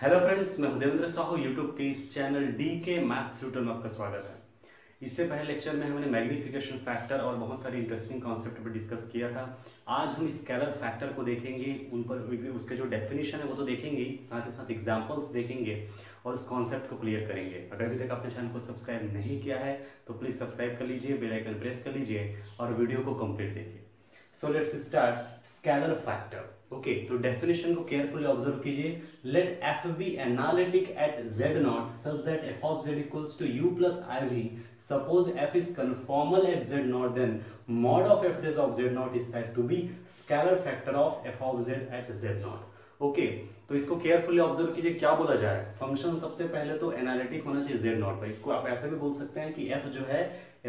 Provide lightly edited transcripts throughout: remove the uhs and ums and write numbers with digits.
Hello friends, मैं Devendra Sahu YouTube के इस चैनल डी के मैथ्स ट्यूटर में आपका स्वागत है। इससे पहले लेक्चर में हमने मैग्नीफिकेशन फैक्टर और बहुत सारे इंटरेस्टिंग कॉन्सेप्ट पर डिस्कस किया था। आज हम स्केलर फैक्टर को देखेंगे, उन पर उसके जो डेफिनेशन है वो तो देखेंगे, साथ ही साथ एग्जांपल्स देखेंगे और उस कॉन्सेप्ट को क्लियर करेंगे। अगर अभी तक आपने चैनल को सब्सक्राइब नहीं किया है तो प्लीज़ सब्सक्राइब कर लीजिए, बेल आइकन प्रेस कर लीजिए और वीडियो को कंप्लीट देखिए। So let's start scalar factor. Okay, तो डेफिनेशन को केयरफुली ऑब्जर्व कीजिए। Let F be analytic at z naught such that f of z equals to u plus iv. Suppose f is conformal at z naught, then mod of f dash of z naught is said to be scalar factor of f of z at z naught. Okay, तो इसको carefully observe कीजिए। क्या बोला जा रहा है? Function सबसे पहले तो एनालिटिक होना चाहिए z नॉट पर। इसको आप ऐसे भी बोल सकते हैं कि f जो है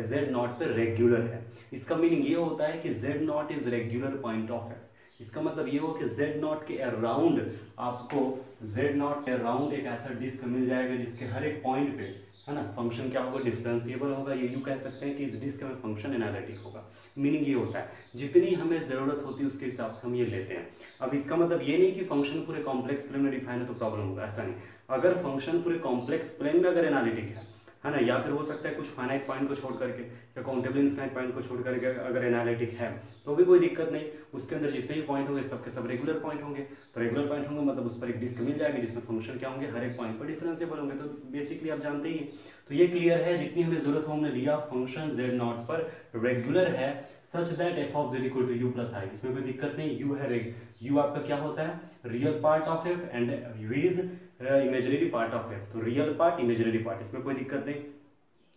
z नॉट पे रेगुलर है। इसका मीनिंग ये होता है कि z not is regular point of f। इसका मतलब ये हो कि z नॉट के अराउंड आपको z नॉट के अराउंड एक ऐसा डिस्क मिल जाएगा जिसके हर एक पॉइंट पे, है ना, फंक्शन क्या होगा? डिफरेंशिएबल होगा। ये यूं कह सकते हैं कि इस डिस्क में फंक्शन एनालिटिक होगा। मीनिंग ये होता है जितनी हमें जरूरत होती है उसके हिसाब से हम ये लेते हैं। अब इसका मतलब ये नहीं कि फंक्शन पूरे कॉम्प्लेक्स प्लेन में डिफाइन है तो प्रॉब्लम होगा, ऐसा नहीं। अगर फंक्शन पूरे कॉम्प्लेक्स प्लेन में अगर एनालिटिक है ना, या फिर हो सकता है कुछ फाइनाइट पॉइंट को छोड़ करके या काउंटेबल इनफाइनाइट पॉइंट को छोड़ करके अगर एनालिटिक है तो भी कोई दिक्कत नहीं। उसके अंदर जितने भी पॉइंट होंगे सबके सब रेगुलर पॉइंट होंगे। तो रेगुलर पॉइंट होंगे मतलब उस पर एक डिस्क मिल जाएगी जिसमें फंक्शन क्या होंगे, हर एक पॉइंट पर डिफरेंशिएबल होंगे। तो बेसिकली आप जानते ही। तो ये क्लियर है, जितनी हमें जरूरत हो हमने लिया। फंक्शन z नॉट पर रेगुलर है such that f of z equal to u plus i. इसमें कोई दिक्कत नहीं। u है, u आपका क्या होता है? Real part of f and v is imaginary part of f। तो रियल पार्ट, इमेजिनरी पार्ट, इसमें कोई दिक्कत नहीं।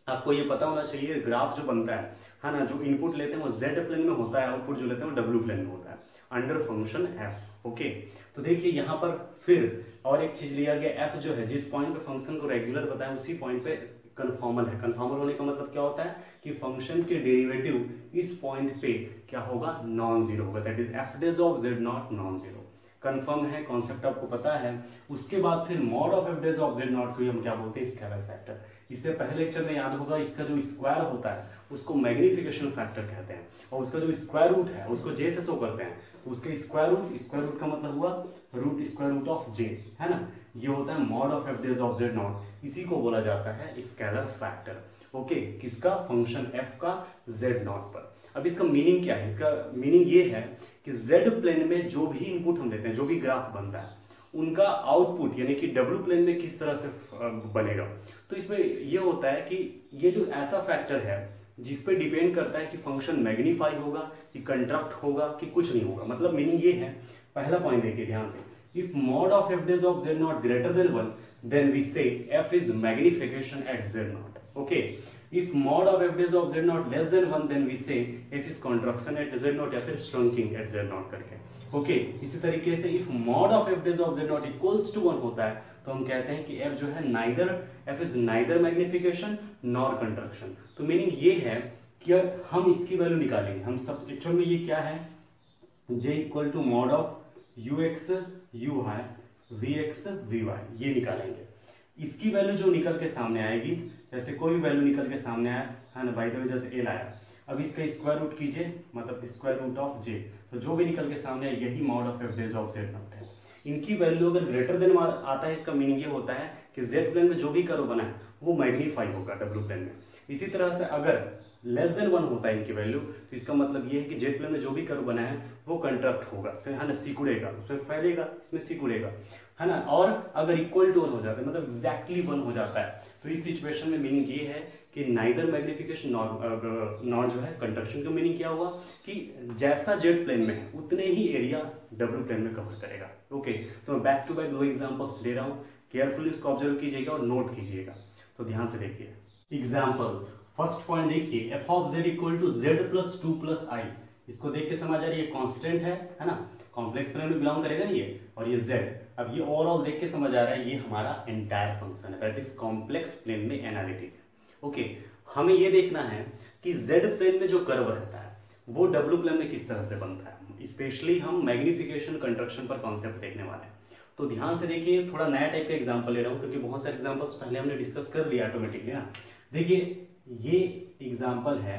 आपको ये पता होना चाहिए ग्राफ जो बनता है ना, जो इनपुट लेते हैं वो z प्लेन में होता है, आउटपुट जो लेते हैं वो w प्लेन में होता है अंडर फंक्शन f। ओके, तो देखिए यहाँ पर फिर और एक चीज लिया गया, f जो है जिस पॉइंट पे फंक्शन को रेगुलर बताया उसी पॉइंट पे कन्फॉर्मल है। कन्फॉर्मल होने का मतलब क्या होता है कि फंक्शन के डेरिवेटिव इस पॉइंट पे क्या होगा? नॉन जीरो होगा। That is f dash of z not non zero. Confirm है, कॉन्सेप्ट आपको पता है। उसके बाद फिर mod of f dash of z not को हम क्या बोलते हैं? Scalar factor. इससे पहले लेक्चर में याद होगा, इसका जो स्क्वायर होता है उसको मैग्नीफिकेशन फैक्टर कहते हैं और उसका जो स्क्वायर रूट है उसको j से शो करते हैं। तो उसके स्क्वायर रूट का मतलब हुआ root square root of j, है ना। ये होता है mod of f dash of z naught. इसी को बोला जाता है स्केलर फैक्टर। ओके, किसका? फंक्शन f का z नॉट पर। अब इसका मीनिंग क्या है? इसका मीनिंग ये है कि z प्लेन में जो भी इनपुट हम देते हैं, जो भी ग्राफ बनता है, उनका आउटपुट यानी कि w प्लेन में किस तरह से बनेगा। तो इसमें ये होता है कि ये जो ऐसा फैक्टर है जिस पे डिपेंड करता है कि फंक्शन मैग्नीफाई होगा कि कंट्रैक्ट होगा कि कुछ नहीं होगा। मतलब मीनिंग ये है, पहला पॉइंट देखिए ध्यान से, if mod of f dash of z not greater than 1 then we say f is magnification at z not. Okay, if mod of f dash of z naught less than 1 then we say f is contraction at z naught या फिर shrinking at z naught करके। Okay, इसी तरीके से if mod of f dash of z naught equals to 1 होता है तो हम कहते हैं कि f जो है f is neither magnification nor contraction। तो मीनिंग ये है कि हम इसकी वैल्यू निकालेंगे। हम सब एक्चुअल में ये क्या है? j equal to mod of ux uy vx vy, ये निकालेंगे। इसकी वैल्यू जो निकल के सामने आएगी, जैसे कोई भी वैल्यू निकल के सामने आया है ना, बाय द वे जैसे एल आया, अब इसका स्क्वायर रूट कीजिए, मतलब स्क्वायर रूट ऑफ जे। तो जो भी निकल के सामने आया यही mod of f dash of z not है। इनकी वैल्यू अगर ग्रेटर देन आता है, इसका मीनिंग ये होता है कि z प्लेन में जो भी कर्व बना है वो मैग्नीफाई होगा w प्लेन में। इसी तरह से अगर लेस देन 1 होता है इनकी वैल्यू, तो इसका मतलब ये है कि z प्लेन में जो भी कर्व बना है वो कंट्रैक्ट होगा, है ना, सिकुड़ेगा, उसमें फैलेगा, इसमें सिकुड़ेगा, है ना। और अगर इक्वल टू 1 हो जाता है, मतलब एग्जैक्टली 1 हो जाता है, तो इस सिचुएशन में मीनिंग ये है कि नाइदर मैग्निफिकेशन नॉर जो है कंट्रैक्शन। का मीनिंग क्या हुआ कि जैसा जेड प्लेन में है उतने ही एरिया डब्ल्यू प्लेन में कवर करेगा। ओके, तो मैं बैक टू बैक 2 एग्जांपल्स ले रहा हूँ, केयरफुली इसको ऑब्जर्व कीजिएगा और नोट कीजिएगा। तो ध्यान से देखिए एग्जाम्पल्स। फर्स्ट पॉइंट देखिए, f of z equal to z plus 2 plus i. इसको देख के समझ आ रही है कांस्टेंट है ना, कॉम्प्लेक्स प्लेन में बिलोंग करेगा ना ये, और ये z। अब ये ओवरऑल देख के समझ आ रहा है ये हमारा एंटायर फंक्शन है, दैट इज कॉम्प्लेक्स प्लेन में एनालिटिक। ओके, हमें ये देखना है कि z प्लेन में जो कर्व रहता है वो w प्लेन में किस तरह से बनता है। स्पेशली हम मैग्निफिकेशन कंट्रैक्शन पर कॉन्सेप्ट देखने वाले हैं। तो ध्यान से देखिए, थोड़ा नया टाइप का एग्जांपल ले रहा हूँ क्योंकि बहुत सारे एग्जांपल्स पहले हमने डिस्कस कर लिया ऑटोमेटिकली ना। देखिए ये एग्जांपल है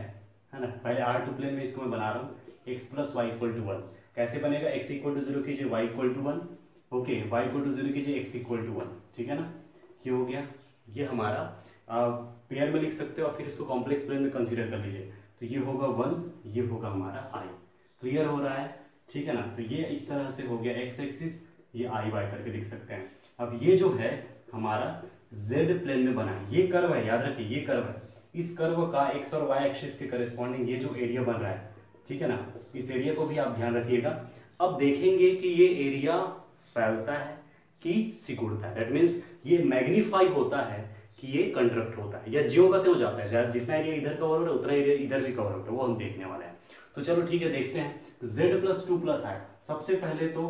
ना, पहले R2 प्लेन में इसको मैं बना रहा हूँ, x plus y equal to 1। कैसे बनेगा? x इक्वल टू 0 कीजिए, y equal to 1, okay, y equal to 0 कीजिए, x इक्वल टू 1, ठीक है ना, ये हो गया। ये हमारा पेयर में लिख सकते हो और फिर इसको कॉम्प्लेक्स प्लेन में कंसीडर कर लीजिए, तो ये होगा 1, ये होगा हमारा i। क्लियर हो रहा है, ठीक है ना। तो ये इस तरह से हो गया x एक्सिस, ये i y करके लिख सकते हैं। अब ये जो है हमारा z प्लेन में बना है, ये कर्व है, याद रखिए ये कर्व है, इस कर्व का x और y एक्सिस के करस्पॉन्डिंग ये जो एरिया बन रहा है, ठीक है ना, इस एरिया को भी आप ध्यान रखिएगा। अब देखेंगे कि ये एरिया फैलता है कि सिकुड़ता है, दैट मीन्स ये मैग्नीफाई होता है कि ये कंट्रैक्ट होता है, या ज्यों का त्यों जाता है, जितना एरिया इधर कवर हो रहा है उतना एरिया इधर भी कवर हो रहा है, वो हम देखने वाले हैं। तो चलो ठीक है, देखते हैं। z प्लस 2 प्लस i, सबसे पहले तो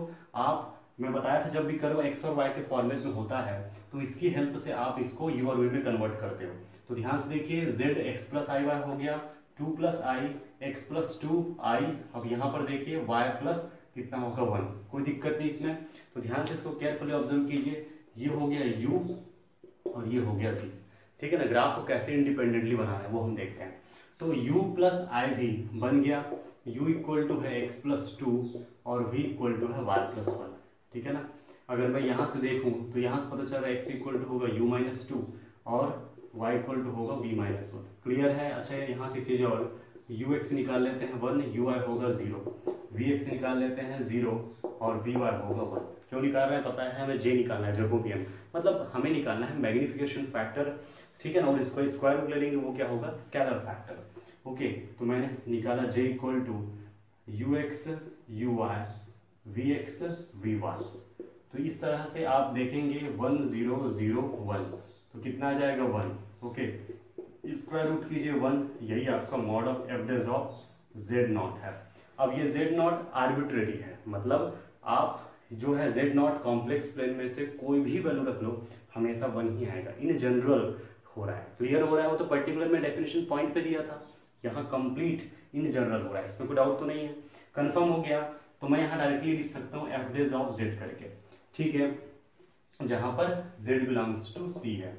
मैं बताया था जब भी कर्व x और y के फॉर्मेट में होता है तो इसकी हेल्प से आप इसको u और v में कन्वर्ट करते हो। तो ध्यान से देखिए, z x प्लस आई वाई हो गया, 2 प्लस आई एक्स प्लस 2 आई। अब यहाँ पर देखिए y प्लस कितना होगा 1, कोई दिक्कत नहीं इसमें। तो ध्यान से इसको केयरफुली ऑब्जर्व कीजिए, ये हो गया u और ये हो गया v, ठीक है ना। ग्राफ को कैसे इंडिपेंडेंटली बनाना है वो हम देखते हैं। तो u प्लस आई वी बन गया, u इक्वल टू है x प्लस 2 और v इक्वल टू है y प्लस 1, ठीक है ना। अगर मैं यहाँ से देखूँ तो यहाँ से पता चल रहा है x इक्वल टू होगा u माइनस 2 और y इक्वल टू होगा v माइनस 1। क्लियर है। अच्छा, यहाँ से एक चीज़ और, ux निकाल लेते हैं 1, ui होगा 0, vx निकाल लेते हैं 0 और vy होगा 1। क्यों निकाल रहे हैं पता है, हमें j निकालना है, जैकोबियन, मतलब हमें निकालना है मैग्निफिकेशन फैक्टर, ठीक है ना। और इसको स्क्वायर रूट ले लेंगे, वो क्या होगा, स्केलर फैक्टर। ओके, तो मैंने निकाला j equal to ux uy vx vy। तो इस तरह से आप देखेंगे 1 0 0 1, तो कितना आ जाएगा 1। ओके, स्क्वायर रूट कीजिए 1, यही आपका mod of f dash of z not है। अब ये z नॉट आर्बिट्रेरी है, मतलब आप जो है z नॉट कॉम्प्लेक्स प्लेन में से कोई भी वैल्यू रख लो हमेशा 1 ही आएगा, इन जनरल हो रहा है। क्लियर हो रहा है, वो तो पर्टिकुलर में डेफिनेशन पॉइंट पे दिया था, यहाँ कंप्लीट इन जनरल हो रहा है, इसमें कोई डाउट तो नहीं है। कंफर्म हो गया, तो मैं यहाँ डायरेक्टली लिख सकता हूँ एफ डेज ऑफ z करके, ठीक है, जहां पर z बिलोंग्स टू c है।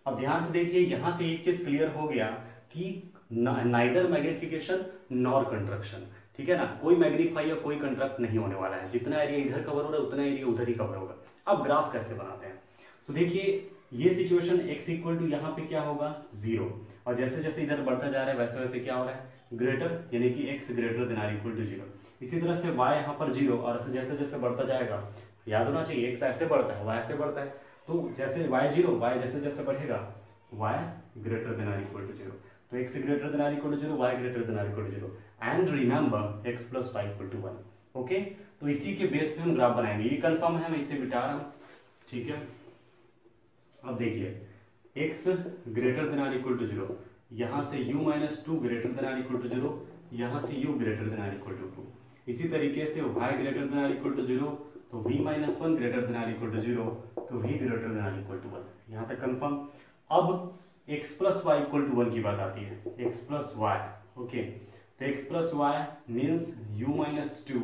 अब ध्यान से देखिए, यहां से एक चीज क्लियर हो गया कि नाइदर मैग्निफिकेशन नॉर कंट्रक्शन, ठीक है ना, कोई मैग्नीफाई या कोई कंट्रैक्ट नहीं होने वाला है, जितना एरिया इधर कवर हो रहा है उतना एरिया उधर ही कवर होगा। अब ग्राफ कैसे बनाते हैं, तो देखिए ये सिचुएशन x इक्वल टू यहाँ पे क्या होगा 0, और जैसे जैसे इधर बढ़ता जा रहा है वैसे वैसे क्या हो रहा है ग्रेटर, यानी कि x greater than or equal to 0। इसी तरह से y यहाँ पर 0, और जैसे जैसे बढ़ता जाएगा, याद होना चाहिए x ऐसे बढ़ता है y ऐसे बढ़ता है, तो जैसे y 0, y जैसे जैसे बढ़ेगा y greater than or equal to 0, तो x greater than or equal to 0, y greater than or equal to 0, and remember x plus y equal to 1। Okay, तो इसी के बेस पे हम ग्राफ बनाएंगे, ये कंफर्म है, मैं इसे मिटा रहा हूँ, ठीक है। अब देखिए x greater than or equal to 0, यहाँ से u minus 2 greater than or equal to 0, यहाँ से u greater than or equal to 2। इसी तरीके से y greater than or equal to 0, तो v minus 1 greater than or equal to 0, तो v greater than or equal to 1। यहाँ तक confirm. अब x plus y equal to 1 की बात आती है, x प्लस वाई। ओके, तो x plus y means u minus 2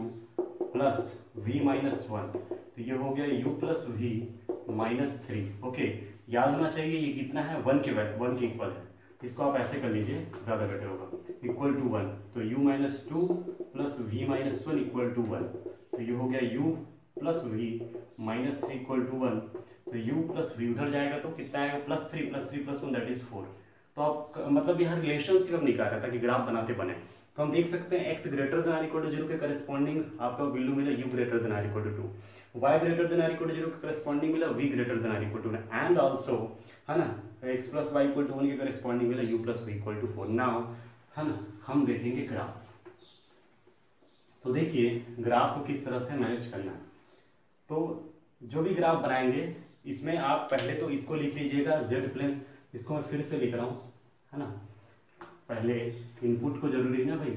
plus v minus 1, तो ये हो गया u plus v minus 3। Okay, याद होना चाहिए ये कितना है, 1 के इक्वल है, इसको आप ऐसे कर लीजिए ज्यादा बेटर होगा, इक्वल टू 1, तो u minus 2 plus v minus 1 equal to 1, तो ये हो गया u plus v minus 3 equal to 1, तो u प्लस v उधर जाएगा तो कितना आएगा plus 3 plus 3 plus 1 that is 4। तो आप मतलब यहाँ रिलेशनशिप हम निकाल रहा था कि ग्राफ बनाते बने, तो हम देख सकते हैं x greater than or equal to 0 के करस्पॉन्डिंग आपका वैल्यू मिला u greater than or equal to 2, y greater than or equal to 0 के करस्पॉन्डिंग मिला v greater than or equal to 1, and also है ना x plus y equal to 1 के corresponding मिला u plus v equal to 4। Now है ना हम देखेंगे ग्राफ, तो देखिए ग्राफ को किस तरह से मैनेज करना है। तो जो भी ग्राफ बनाएंगे इसमें आप पहले तो इसको लिख लीजिएगा z प्लेन, इसको मैं फिर से लिख रहा हूँ, है ना, पहले इनपुट को जरूरी है ना भाई,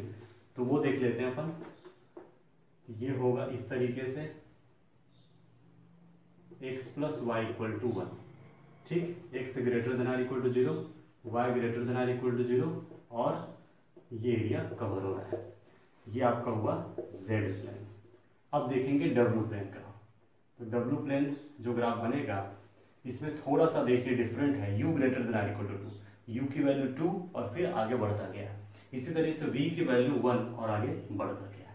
तो वो देख लेते हैं अपन। ये होगा इस तरीके से x plus y equal to 1, ठीक, x greater than or equal to 0, y greater than or equal to 0, और ये एरिया कवर हो रहा है, ये आपका हुआ z प्लेन। अब देखेंगे w प्लेन का, तो w प्लेन जो ग्राफ बनेगा इसमें थोड़ा सा देखिए डिफरेंट है, u greater than or equal to 2, u की वैल्यू 2 और फिर आगे बढ़ता गया, इसी तरह से v की वैल्यू 1 और आगे बढ़ता गया।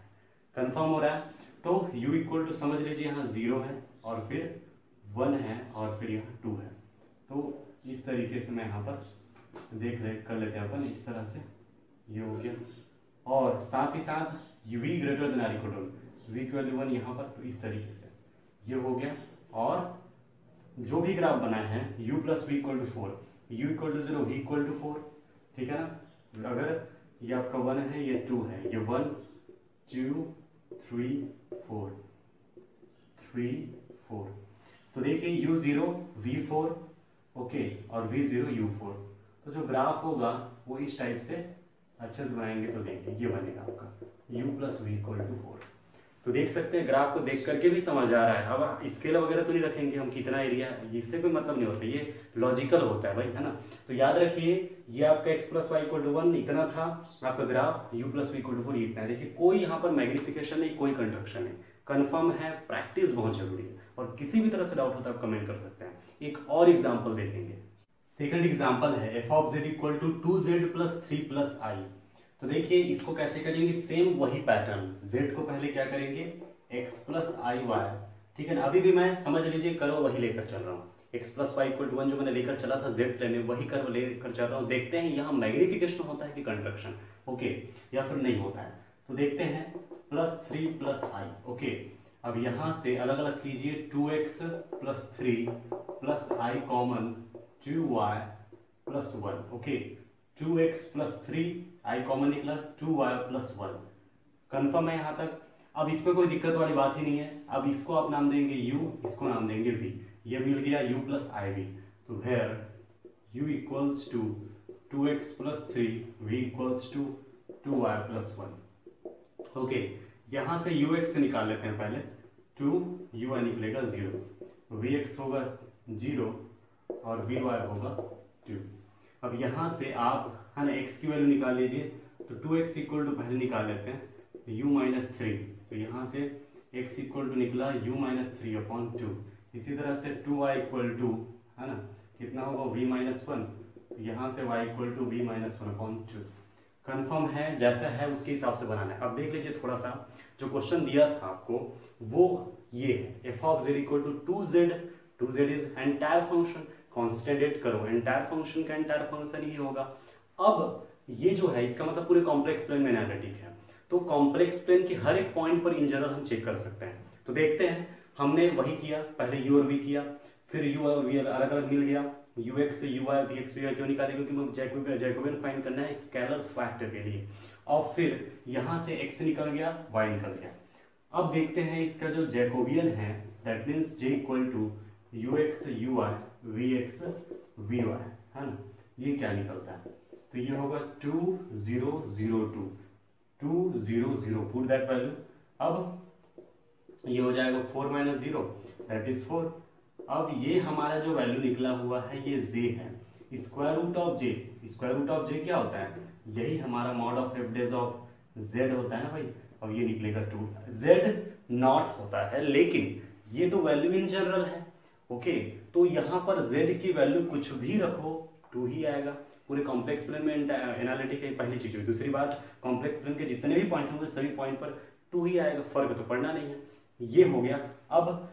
कंफर्म हो रहा है, तो u इक्वल टू समझ लीजिए यहाँ 0 है, और फिर 1 है और फिर यहाँ 2 है। तो इस तरीके से मैं यहाँ पर देख कर लेते हैं अपन, इस तरह से ये हो गया। और साथ ही साथ v greater than or equal to v equal to 1 यहाँ पर, तो इस तरीके से ये हो गया। और जो भी ग्राफ बनाए हैं u plus v equal to 4, u equal to 0, v equal to 4, ठीक है ना। अगर ये आपका 1 है, ये 2 है, ये 1 2 3 4 3 4, तो देखिए u0 v4 ओके और v0 u4। तो जो ग्राफ होगा वो इस टाइप से अच्छे से बनाएंगे तो देखिए ये बनेगा आपका u plus v equal to 4। तो देख सकते हैं ग्राफ को देख करके भी समझ आ रहा है। अब स्केल वगैरह तो नहीं रखेंगे हम कितना एरिया, इससे कोई मतलब नहीं होता, ये लॉजिकल होता है भाई, है ना। तो याद रखिए ये आपका x plus y equal to 1 इतना था, आपका graph u plus v equal to 4 इतना है। देखिए कोई यहाँ पर मैग्निफिकेशन नहीं, कोई कंस्ट्रक्शन नहीं, कंफर्म है। प्रैक्टिस बहुत जरूरी है और किसी भी तरह से डाउट होता है आप कमेंट कर सकते हैं। एक और एग्जाम्पल देखेंगे। सेकंड एग्जाम्पल है F of Z equal to 2z plus 3 plus i. तो देखिए इसको कैसे करेंगे, सेम वही पैटर्न, z को पहले क्या करेंगे x प्लस आई वाई, ठीक है ना। अभी भी मैं समझ लीजिए कर्व वही लेकर चल रहा हूँ, x plus y equal to 1 जो मैंने लेकर चला था z प्लेन में, वही कर्व लेकर चल रहा हूँ। देखते हैं यहाँ मैग्निफिकेशन होता है कि कंस्ट्रक्शन, ओके, या फिर नहीं होता है। तो देखते हैं प्लस 3 प्लस आई, ओके। अब यहाँ से अलग अलग कीजिए, 2x plus 3 plus i common 2y plus 1, okay. 2x plus 3 i common निकला, 2y प्लस 1, कंफर्म है यहाँ तक। अब इसमें कोई दिक्कत वाली बात ही नहीं है। अब इसको आप नाम देंगे u, इसको नाम देंगे v, ये मिल गया u प्लस आई वी। तो here u equals to 2x plus 3, v equals to 2y plus 1, okay. यहाँ से ux से निकाल लेते हैं पहले, 2u निकलेगा 0, vx होगा 0 और vy होगा 2। अब यहाँ से आप है ना x की वैल्यू निकाल लीजिए, तो 2x इक्वल टू पहले निकाल लेते हैं u माइनस 3, तो यहाँ से x इक्वल टू निकला u माइनस 3 अपॉन 2। इसी तरह से 2y इक्वल टू है ना कितना होगा v माइनस 1, तो यहाँ से y equal to v minus 1 upon 2। Confirm है, जैसा है उसके हिसाब से बनाना है। अब देख लीजिए थोड़ा सा जो क्वेश्चन दिया था आपको वो ये है, F of Z equal to 2z is entire function, constant करो, एंटायर फंक्शन का एंटायर फंक्शन ही होगा। अब ये जो है इसका मतलब पूरे कॉम्प्लेक्स प्लेन में एनालिटिक है, तो कॉम्प्लेक्स प्लेन के हर एक पॉइंट पर इन जनरल हम चेक कर सकते हैं। तो देखते हैं, हमने वही किया, पहले u और v किया, फिर u और v अलग अलग मिल गया, ux से uy vx vy क्यों निकाले, क्योंकि मुझे जैकोबियन फाइंड करना है स्केलर फैक्टर के लिए। और फिर यहाँ से x निकल गया, y निकल गया। अब देखते हैं इसका जो जैकोबियन है, that means j equal to ux uy vx vy, है ना, ये क्या निकलता है, तो ये होगा 2 0 0 2 2 0 0, पुट दैट वैल्यू। अब ये हो जाएगा 4 माइनस 0 दैट इज 4। अब ये हमारा जो वैल्यू निकला हुआ है ये z है, square root of j, square root of j क्या होता है, यही हमारा mod of f dash of z होता है ना भाई। अब ये निकलेगा 2, z नॉट होता है, लेकिन ये तो वैल्यू इन जनरल है, ओके। तो यहाँ पर z की वैल्यू कुछ भी रखो 2 ही आएगा। पूरे कॉम्प्लेक्स प्लेन में एनालिटिक है, पहली चीज हुई। दूसरी बात, कॉम्प्लेक्स प्लेन के जितने भी पॉइंट होंगे सभी पॉइंट पर 2 ही आएगा, फर्क तो पड़ना नहीं है। ये हो गया। अब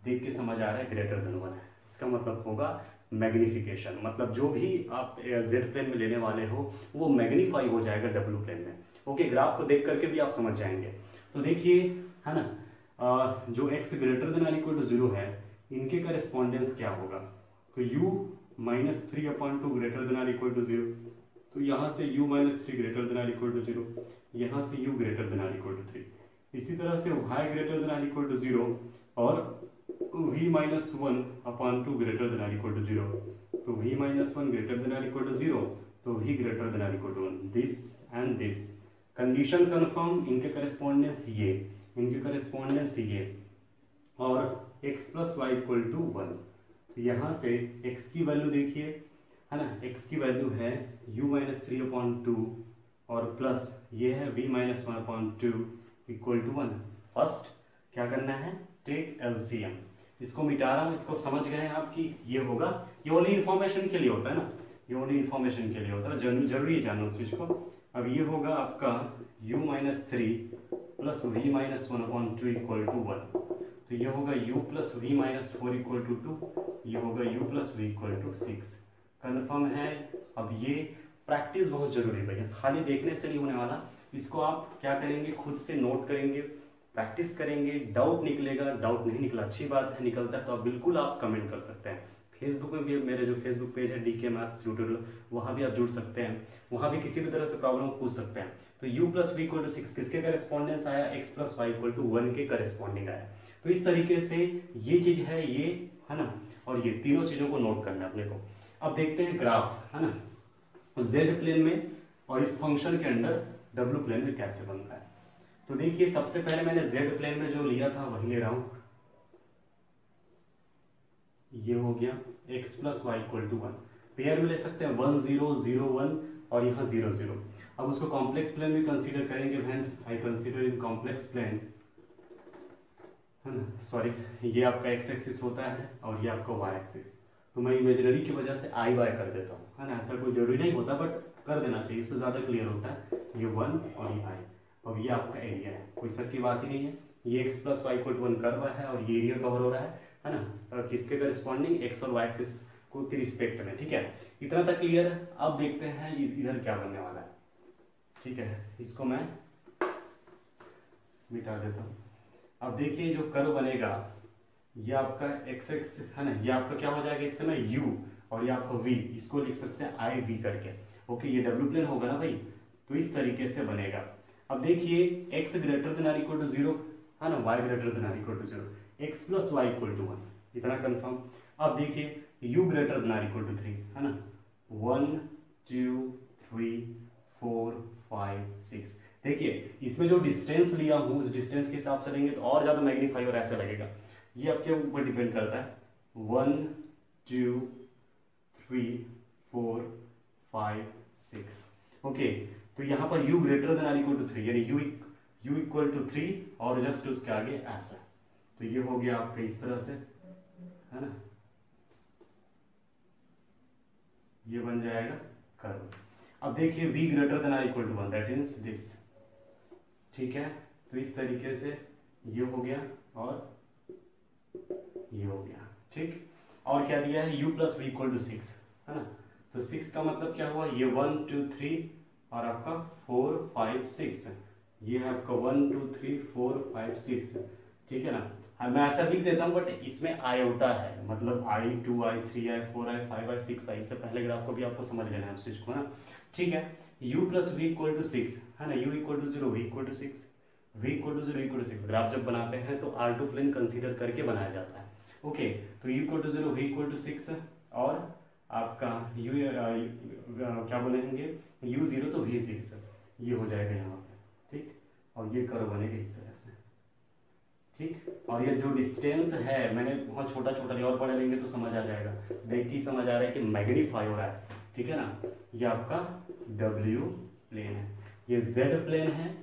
देख के समझ आ रहा है ग्रेटर देन 1 है, इसका मतलब होगा मैग्निफिकेशन, मतलब जो भी आप जेड प्लेन में लेने वाले हो वो मैग्नीफाई हो जाएगा डब्ल्यू प्लेन में, ओके। ग्राफ को देख करके भी आप समझ जाएंगे। तो देखिए है ना, जो x greater than equal to 0 है, इनके करेस्पॉन्डेंस क्या होगा, तो u minus 3 upon 2 greater than equal to 0, तो यहाँ से u minus 3 greater than equal to 0, यहाँ से u greater than equal to 3। इसी तरह से y greater than equal to 0 और v minus 1 upon 2 greater than equal to 0, तो v minus 1 greater than equal to 0, तो v greater than equal to 1। This and this condition confirm, इनके correspondence ये, इनके correspondence ये, और x plus y equal to 1। तो यहाँ से x की वैल्यू देखिए, है ना, x की वैल्यू है u माइनस 3 अपॉन 2 और प्लस ये है v minus 1 upon 2 equal to 1। First क्या करना है, टेक एलसीएम। इसको मिटा रहा हूँ, इसको समझ गए हैं आप कि ये होगा, ये ओनली इन्फॉर्मेशन के लिए होता है ना, ये ओनली इन्फॉर्मेशन के लिए होता है, जरूरी है जानना उस चीज को। अब ये होगा आपका u minus 3 plus v minus 1 upon 2 equal to 1। तो ये होगा u plus v minus 4 equal to 2, ये होगा u plus v equal to 6। Confirm है। अब ये प्रैक्टिस बहुत जरूरी है भैया, खाली देखने से नहीं होने वाला, इसको आप क्या करेंगे, खुद से नोट करेंगे, प्रैक्टिस करेंगे, डाउट निकलेगा, डाउट नहीं निकला अच्छी बात है, निकलता है तो आप बिल्कुल आप कमेंट कर सकते हैं। फेसबुक में भी मेरे जो फेसबुक पेज है DK मैथ्स ट्यूटोरियल, वहाँ भी आप जुड़ सकते हैं, वहाँ भी किसी भी तरह से प्रॉब्लम पूछ सकते हैं। तो u plus v equal to 6 किसके करेस्पॉन्डेंस आया, x plus y equal to 1 के करेस्पॉन्डिंग आया। तो इस तरीके से ये चीज है, ये है ना, और ये तीनों चीजों को नोट करना है अपने को। अब देखते हैं ग्राफ, है ना, z प्लेन में और इस फंक्शन के अंदर w प्लेन में कैसे बनता है। तो देखिए सबसे पहले मैंने z प्लेन में जो लिया था वही ले रहा हूं, ये हो गया x plus y equal to 1, pair में ले सकते हैं 1 0 0 1 और यहाँ 0 0। अब उसको कॉम्प्लेक्स प्लेन में कंसीडर करेंगे, when I consider in complex plane, है ना, सॉरी, ये आपका x एक्सिस होता है और ये आपका y एक्सिस, तो मैं इमेजिनरी की वजह से i y कर देता हूँ, है ना, ऐसा कोई जरूरी नहीं होता बट कर देना चाहिए, उससे ज़्यादा क्लियर होता है। ये 1 और ये i, अब ये आपका एरिया है, कोई शक की बात ही नहीं है, ये x plus y equal to 1 curve है और ये एरिया कवर हो रहा है ना, किसके करेस्पॉन्डिंग, x और y एक्सिस को के रिस्पेक्ट में, ठीक है, इतना तक क्लियर है। अब देखते हैं इधर क्या बनने वाला है, ठीक है, इसको मैं मिटा देता हूँ। अब देखिए जो कर्व बनेगा ये आपका x एक्स है ना, ये आपका क्या हो जाएगा इस समय u और ये आपका v, इसको लिख सकते हैं i v करके, ओके, ये w प्लेन होगा ना भाई, तो इस तरीके से बनेगा। अब देखिए x greater than or equal to 0, है ना, y greater than or equal to 0, x plus y equal to 1, इतना कंफर्म। अब देखिए u greater than or equal to 3, है ना, 1 2 3 4 5 6। देखिए इसमें जो डिस्टेंस लिया हूँ उस डिस्टेंस के हिसाब से लेंगे तो और ज्यादा मैग्नीफाई और ऐसा लगेगा, ये आपके ऊपर डिपेंड करता है। 1 2 3 4 5 6, ओके, तो यहाँ पर u greater than or equal to 3, यानी u इक्वल टू 3 और जस्ट उसके आगे ऐसा, तो ये हो गया आपका इस तरह से, है ना, ये बन जाएगा कर्व। अब देखिए v greater than or equal to 1, that means this, ठीक है, तो इस तरीके से ये हो गया और ये हो गया, ठीक। और क्या दिया है, u plus v equal to 6, है ना, तो 6 का मतलब क्या हुआ, ये 1 2 3 और आपका 4 5 6, ये है आपका 1 2 3 4 5 6, ठीक है ना। हाँ मैं ऐसा लिख देता हूँ बट इसमें आयोटा है, मतलब i 2 i 3 i 4 i 5 i 6 i, इससे पहले ग्राफ को भी आपको समझ लेना है उस चीज को ना, ठीक है। u plus v equal to 6, है ना, u equal to 0 v equal to 6, v equal to 0 equal to 6, graph जब बनाते हैं तो R2 प्लेन कंसीडर करके बनाया जाता है, ओके। तो u equal to 0 v equal to 6 और आपका u क्या बोलेंगे, u 0 तो v 6, ये हो जाएगा यहाँ पे, ठीक, और ये कर्व बनेगा इस तरह से, ठीक। और ये जो डिस्टेंस है मैंने बहुत छोटा छोटा लिया, और बड़ा लेंगे तो समझ आ जाएगा, देख के समझ आ रहा है कि मैग्नीफाई हो रहा है, ठीक है ना। ये आपका W प्लेन है, ये Z प्लेन है,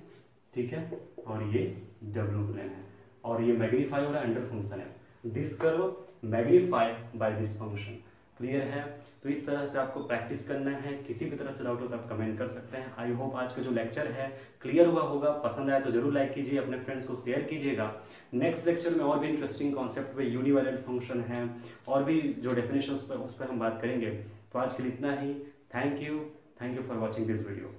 ठीक है, और ये W प्लेन है, और ये मैग्नीफाई हो रहा है, अंडर फंक्शन है, this curve magnify by this function, clear है। तो इस तरह से आपको प्रैक्टिस करना है, किसी भी तरह से डाउट हो तो आप कमेंट कर सकते हैं। आई होप आज का जो लेक्चर है क्लियर हुआ होगा, पसंद आया तो जरूर लाइक कीजिए, अपने फ्रेंड्स को शेयर कीजिएगा। नेक्स्ट लेक्चर में और भी इंटरेस्टिंग कॉन्सेप्ट पे, यूनिवेरिएंट फंक्शन है और भी जो डेफिनेशंस पे उस पर हम बात करेंगे। तो आज के लिए इतना ही, thank you for watching this video.